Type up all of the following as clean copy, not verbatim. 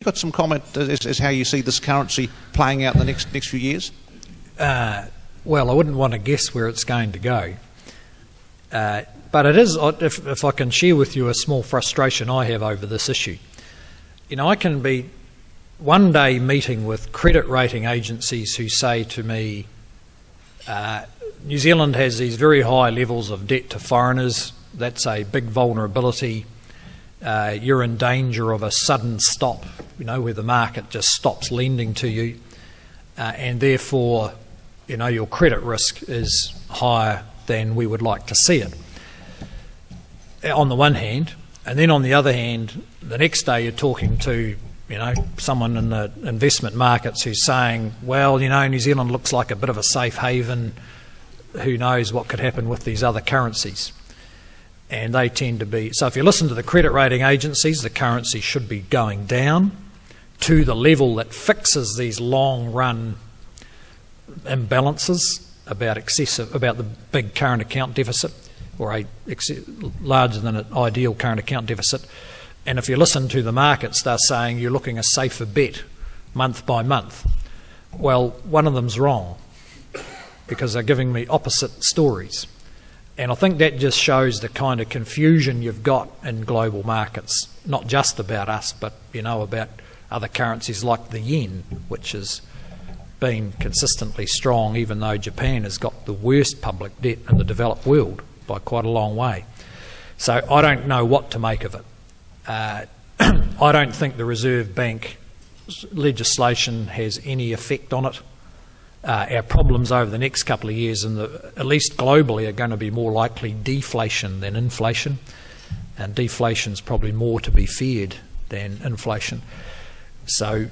You got some comment as how you see this currency playing out in the next few years? Well, I wouldn't want to guess where it's going to go. But it is, if I can share with you a small frustration I have over this issue. You know, I can be one day meeting with credit rating agencies who say to me, New Zealand has these very high levels of debt to foreigners. That's a big vulnerability. You're in danger of a sudden stop, you know, where the market just stops lending to you, and therefore, you know, your credit risk is higher than we would like to see it, on the one hand. And then on the other hand, the next day you're talking to, you know, someone in the investment markets who's saying, well, you know, New Zealand looks like a bit of a safe haven. Who knows what could happen with these other currencies? And they tend to be, so if you listen to the credit rating agencies, the currency should be going down to the level that fixes these long run imbalances about the big current account deficit, or a larger than an ideal current account deficit. And if you listen to the markets, they're saying you're looking a safer bet month by month. Well, one of them's wrong, because they're giving me opposite stories. And I think that just shows the kind of confusion you've got in global markets, not just about us, but, you know, about other currencies like the yen, which has been consistently strong, even though Japan has got the worst public debt in the developed world by quite a long way. So I don't know what to make of it. I don't think the Reserve Bank legislation has any effect on it. Our problems over the next couple of years, at least globally, are going to be more likely deflation than inflation. And deflation's probably more to be feared than inflation. So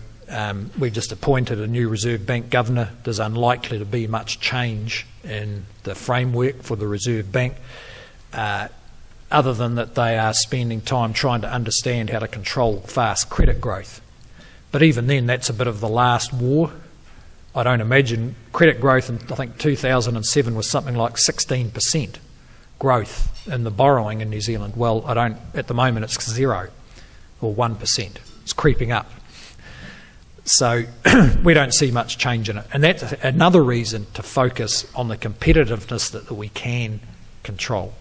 we've just appointed a new Reserve Bank governor. There's unlikely to be much change in the framework for the Reserve Bank, other than that they are spending time trying to understand how to control fast credit growth. But even then, that's a bit of the last war. I don't imagine credit growth in, I think, 2007 was something like 16% growth in the borrowing in New Zealand. Well, at the moment it's 0 or 1%. It's creeping up. So we don't see much change in it. And that's another reason to focus on the competitiveness that we can control.